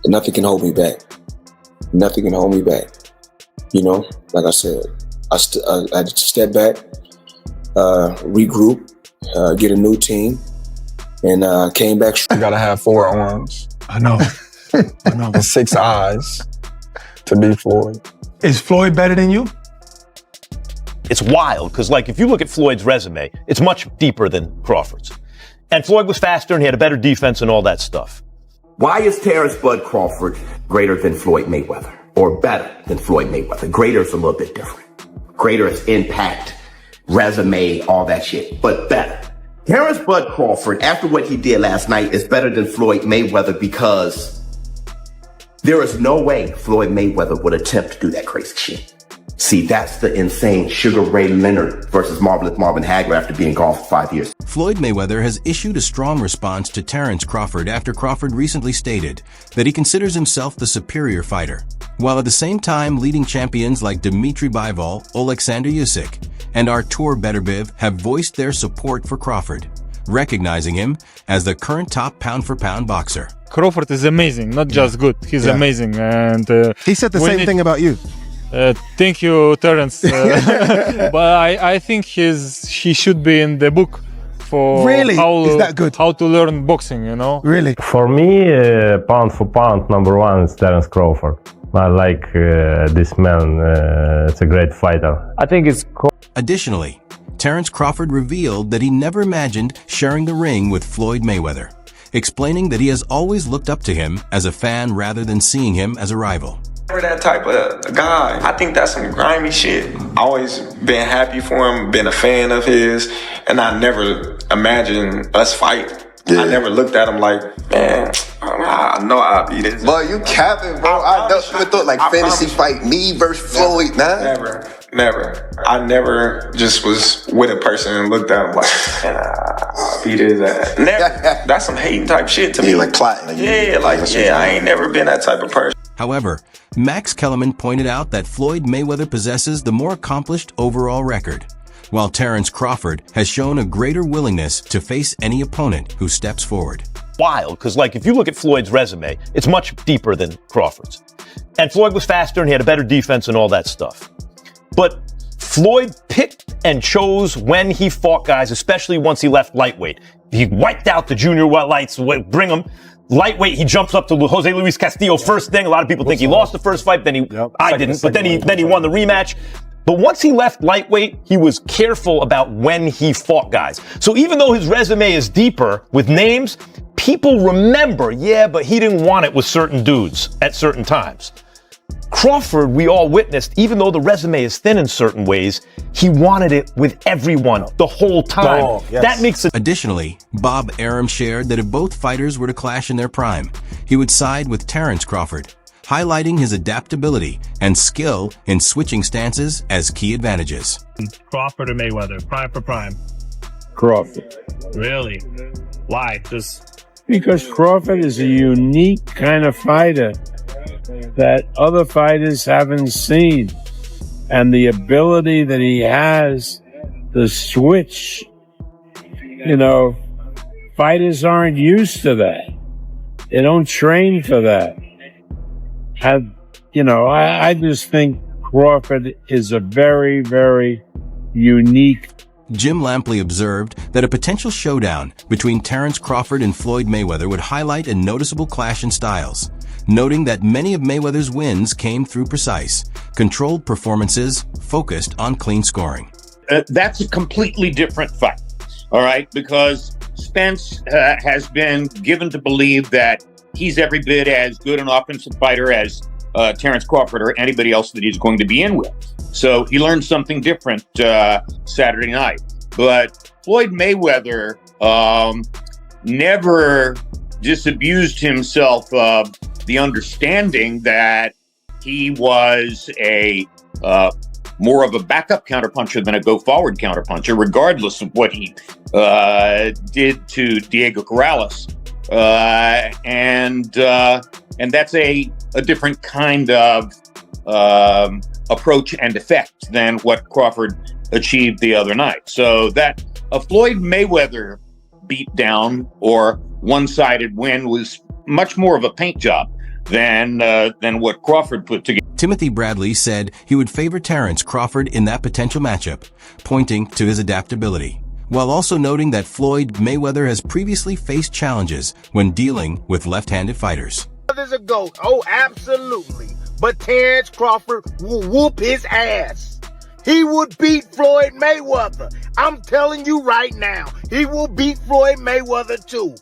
nothing can hold me back. Nothing can hold me back. You know, like I said, I had to step back, regroup, get a new team, and came back. You gotta have 4 arms. I know. I know. And 6 eyes to be Floyd. Is Floyd better than you? It's wild, because like if you look at Floyd's resume, it's much deeper than Crawford's. And Floyd was faster and he had a better defense and all that stuff. Why is Terrence Bud Crawford greater than Floyd Mayweather? Or better than Floyd Mayweather? Greater is a little bit different. Greater is impact, resume, all that shit, but better. Terrence Bud Crawford, after what he did last night, is better than Floyd Mayweather because there is no way Floyd Mayweather would attempt to do that crazy shit. See, that's the insane Sugar Ray Leonard versus Marvelous Marvin Hagler after being gone for 5 years. Floyd Mayweather has issued a strong response to Terrence Crawford after Crawford recently stated that he considers himself the superior fighter, while at the same time leading champions like Dmitry Bivol, Alexander Usyk, and Artur Beterbiev have voiced their support for Crawford, recognizing him as the current top pound-for-pound boxer. Crawford is amazing, not just good, he's amazing. And he said the same thing about you. Thank you, Terrence. But I think he should be in the book for is that good? How to learn boxing, you know? Really? For me, pound for pound, number 1 is Terrence Crawford. I like this man. It's a great fighter. I think it's cool. Additionally, Terrence Crawford revealed that he never imagined sharing the ring with Floyd Mayweather, explaining that he has always looked up to him as a fan rather than seeing him as a rival. That type of guy. I think that's some grimy shit. Always been happy for him, been a fan of his, and I never imagined us fight. Yeah. I never looked at him like, man, I know I'll be this. Boy, you capping, bro. I never thought like fantasy fight me versus Floyd, nah. Never. I never just was with a person and looked at him like, man, I'll beat his ass. Never. That's some hating type shit to me. Like plotting. I ain't never been that type of person. However, Max Kellerman pointed out that Floyd Mayweather possesses the more accomplished overall record, while Terrence Crawford has shown a greater willingness to face any opponent who steps forward. Wild, because like if you look at Floyd's resume, it's much deeper than Crawford's. And Floyd was faster and he had a better defense and all that stuff. But Floyd picked and chose when he fought guys, especially once he left lightweight. He wiped out the junior lights, bring him. Lightweight, he jumps up to Jose Luis Castillo first thing. A lot of people think he lost the first fight, then I didn't, but then he won the rematch. But once he left lightweight, he was careful about when he fought guys. So even though his resume is deeper with names, people remember, but he didn't want it with certain dudes at certain times. Crawford, we all witnessed, even though the resume is thin in certain ways, he wanted it with everyone the whole time. That makes it. Additionally, Bob Arum shared that if both fighters were to clash in their prime, he would side with Terrence Crawford, highlighting his adaptability and skill in switching stances as key advantages. Crawford or Mayweather, prime for prime? Crawford. Really? Why? Just because Crawford is a unique kind of fighter that other fighters haven't seen, and the ability that he has to switch, fighters aren't used to that. They don't train for that. I just think Crawford is a very, very unique. Jim Lampley observed that a potential showdown between Terrence Crawford and Floyd Mayweather would highlight a noticeable clash in styles, noting that many of Mayweather's wins came through precise, controlled performances focused on clean scoring. That's a completely different fight, all right? Because Spence has been given to believe that he's every bit as good an offensive fighter as Terrence Crawford or anybody else that he's going to be in with. So he learned something different Saturday night. But Floyd Mayweather never disabused himself of the understanding that he was a more of a backup counterpuncher than a go-forward counterpuncher, regardless of what he did to Diego Corrales. And that's a different kind of approach and effect than what Crawford achieved the other night. So that a Floyd Mayweather beatdown or one-sided win was much more of a paint job. than what Crawford put together. Timothy Bradley said he would favor Terence Crawford in that potential matchup, pointing to his adaptability, while also noting that Floyd Mayweather has previously faced challenges when dealing with left-handed fighters. There's a GOAT. Oh, absolutely. But Terence Crawford will whoop his ass. He would beat Floyd Mayweather. I'm telling you right now, he will beat Floyd Mayweather too.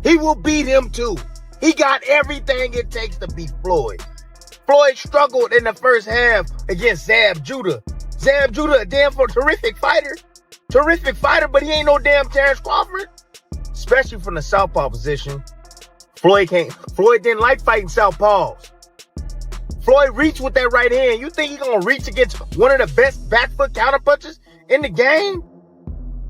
He will beat him too. He got everything it takes to beat Floyd. Floyd struggled in the first half against Zab Judah. Zab Judah, a damn terrific fighter. Terrific fighter, but he ain't no damn Terence Crawford. Especially from the southpaw position. Floyd didn't like fighting southpaws. Floyd reached with that right hand. You think he gonna reach against one of the best back foot counterpunchers in the game?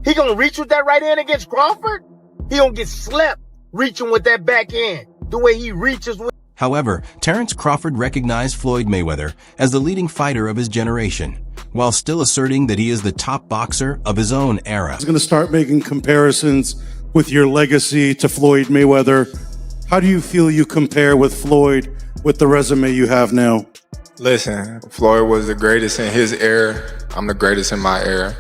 He gonna reach with that right hand against Crawford? He gonna get slept reaching with that back hand the way he reaches with. However, Terence Crawford recognized Floyd Mayweather as the leading fighter of his generation, while still asserting that he is the top boxer of his own era. I was going to start making comparisons with your legacy to Floyd Mayweather. How do you feel you compare with Floyd with the resume you have now? Listen, Floyd was the greatest in his era. I'm the greatest in my era.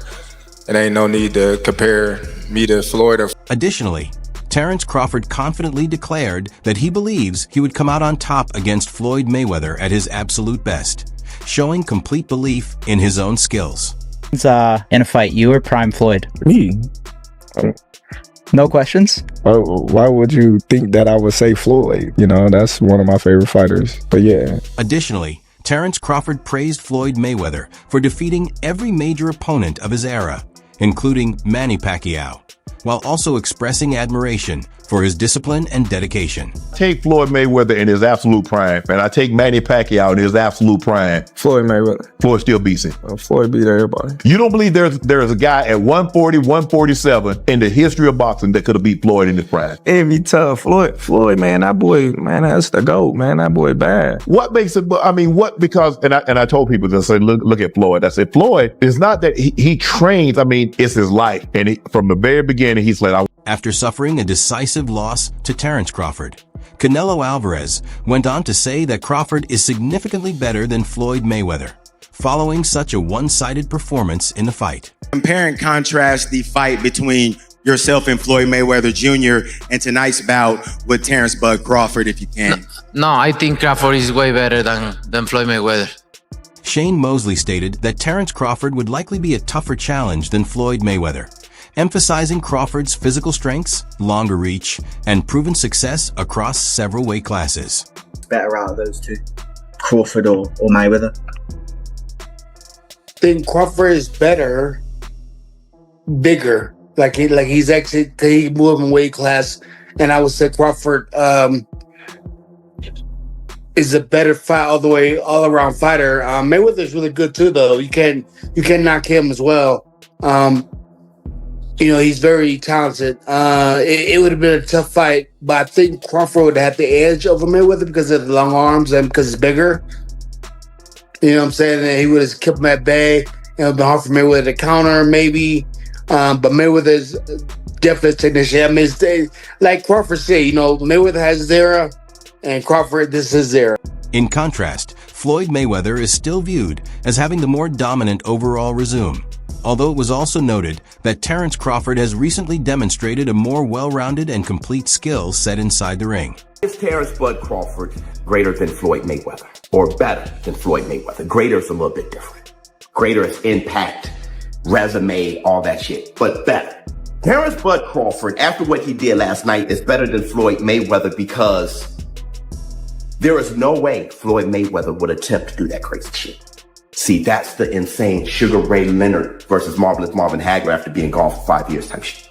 It ain't no need to compare me to Floyd. Additionally, Terence Crawford confidently declared that he believes he would come out on top against Floyd Mayweather at his absolute best, showing complete belief in his own skills. In a fight, you or Prime Floyd? Me. No questions? Why would you think that I would say Floyd? You know, that's one of my favorite fighters. But yeah. Additionally, Terence Crawford praised Floyd Mayweather for defeating every major opponent of his era, including Manny Pacquiao, while also expressing admiration for his discipline and dedication. Take Floyd Mayweather in his absolute prime, and I take Manny Pacquiao in his absolute prime. Floyd Mayweather. Floyd still beats him. Floyd beat everybody. You don't believe there's a guy at 140, 147 in the history of boxing that could have beat Floyd in his prime? It'd be tough. Floyd, man, that boy, man, that's the GOAT, man. That boy bad. What makes it, I mean, because, and I told people to say, look at Floyd. I said, Floyd, it's not that he trains, I mean, it's his life. And from the very beginning, he's like, After suffering a decisive loss to Terence Crawford, Canelo Alvarez went on to say that Crawford is significantly better than Floyd Mayweather, following such a one-sided performance in the fight. Compare and contrast the fight between yourself and Floyd Mayweather Jr. and tonight's bout with Terence Bud Crawford, if you can. No, I think Crawford is way better than Floyd Mayweather. Shane Mosley stated that Terence Crawford would likely be a tougher challenge than Floyd Mayweather, emphasizing Crawford's physical strengths, longer reach, and proven success across several weight classes. Better out of those two, Crawford or Mayweather? I think Crawford is better, bigger. Like he's actually, he moved in weight class, and I would say Crawford is a better fight all around fighter. Mayweather's really good too, though. You can knock him as well. You know, he's very talented. It would have been a tough fight, but I think Crawford would have the edge over Mayweather because of the long arms and because he's bigger. You know what I'm saying? And he would have kept him at bay. It would have been hard for Mayweather to counter, maybe. But Mayweather's definitely a technician. I mean, like Crawford said, you know, Mayweather has his era, and Crawford, this is his era. In contrast, Floyd Mayweather is still viewed as having the more dominant overall resume, although it was also noted that Terence Crawford has recently demonstrated a more well-rounded and complete skill set inside the ring. Is Terence Bud Crawford greater than Floyd Mayweather, or better than Floyd Mayweather? Greater is a little bit different. Greater is impact, resume, all that shit, but better. Terence Bud Crawford, after what he did last night, is better than Floyd Mayweather because there is no way Floyd Mayweather would attempt to do that crazy shit. See, that's the insane Sugar Ray Leonard versus Marvelous Marvin Hagler after being gone for 5 years type shit.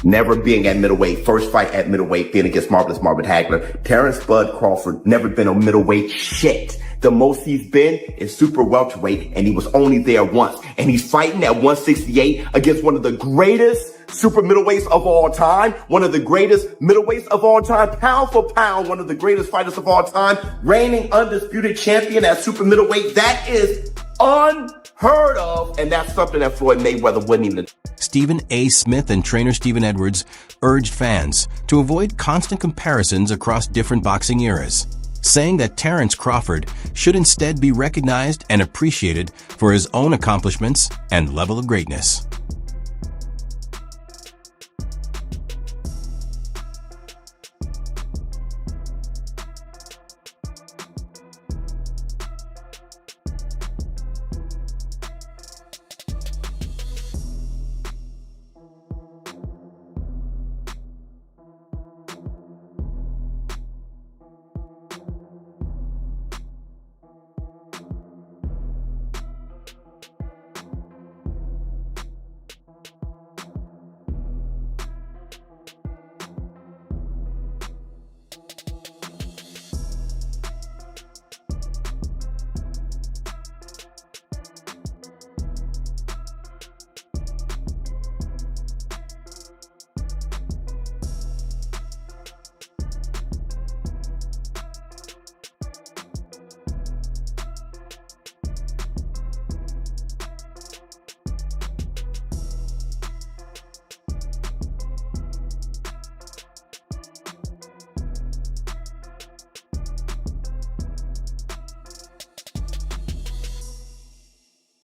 Never being at middleweight, first fight at middleweight, being against Marvelous Marvin Hagler. Terence Bud Crawford never been on middleweight shit. The most he's been is super welterweight, and he was only there once. And he's fighting at 168 against one of the greatest super middleweights of all time, one of the greatest middleweights of all time, pound for pound, one of the greatest fighters of all time, reigning undisputed champion at super middleweight. That is unheard of, and that's something that Floyd Mayweather wouldn't even. Stephen A. Smith and trainer Stephen Edwards urged fans to avoid constant comparisons across different boxing eras, saying that Terence Crawford should instead be recognized and appreciated for his own accomplishments and level of greatness.